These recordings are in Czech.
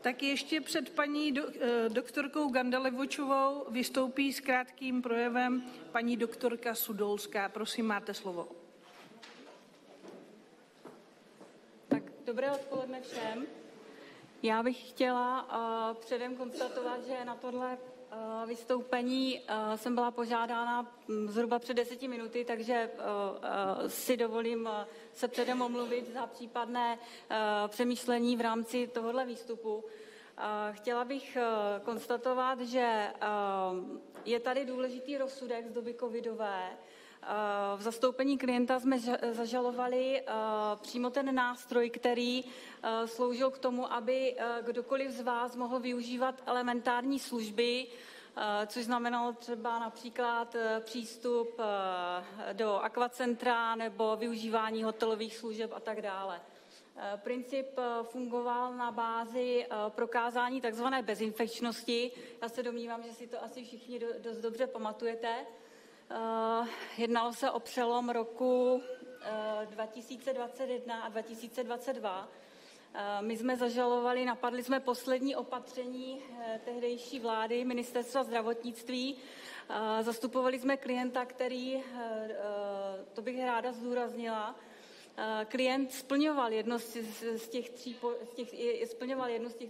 Tak ještě před paní doktorkou Gandalevočovou vystoupí s krátkým projevem paní doktorka Sudolská. Prosím, máte slovo. Tak dobré odpoledne všem. Já bych chtěla předem konstatovat, že na tohle vystoupení jsem byla požádána zhruba před 10 minuty, takže si dovolím se předem omluvit za případné přemýšlení v rámci tohohle výstupu. Chtěla bych konstatovat, že je tady důležitý rozsudek z doby covidové. V zastoupení klienta jsme zažalovali přímo ten nástroj, který sloužil k tomu, aby kdokoliv z vás mohl využívat elementární služby, což znamenalo třeba například přístup do akvacentra nebo využívání hotelových služeb a tak dále. Princip fungoval na bázi prokázání takzvané bezinfekčnosti. Já se domnívám, že si to asi všichni dost dobře pamatujete. Jednalo se o přelom roku 2021 a 2022. My jsme zažalovali, napadli jsme poslední opatření tehdejší vlády, ministerstva zdravotnictví. Zastupovali jsme klienta, který, to bych ráda zdůraznila, klient splňoval jedno z těch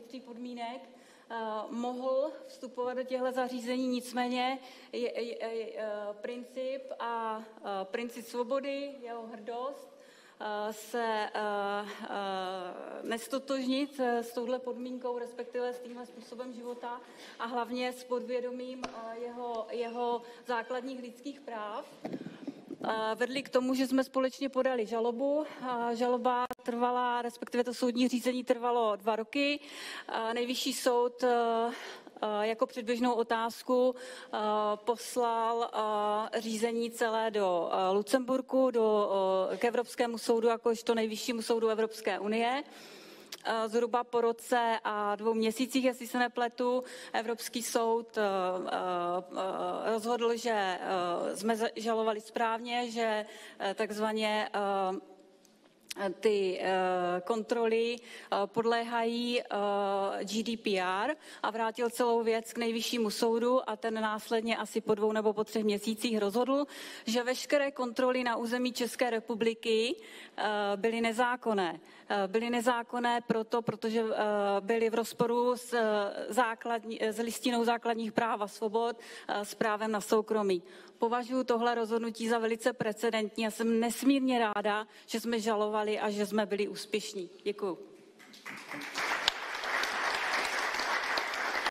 tří podmínek, mohl vstupovat do těchto zařízení, nicméně princip svobody, jeho hrdost se nestotožnit s touhle podmínkou, respektive s tímhle způsobem života a hlavně s podvědomím jeho základních lidských práv. Vedli k tomu, že jsme společně podali žalobu. Žaloba trvala, respektive to soudní řízení trvalo 2 roky. Nejvyšší soud jako předběžnou otázku poslal řízení celé do Lucemburku, k Evropskému soudu, jakožto nejvyššímu soudu Evropské unie. Zhruba po roce a 2 měsících, jestli se nepletu, Evropský soud rozhodl, že jsme žalovali správně, že takzvaně ty kontroly podléhají GDPR a vrátil celou věc k nejvyššímu soudu a ten následně asi po 2 nebo po 3 měsících rozhodl, že veškeré kontroly na území České republiky byly nezákonné. Byly nezákonné protože byly v rozporu s listinou základních práv a svobod, s právem na soukromí. Považuji tohle rozhodnutí za velice precedentní a jsem nesmírně ráda, že jsme žalovali a že jsme byli úspěšní. Děkuju.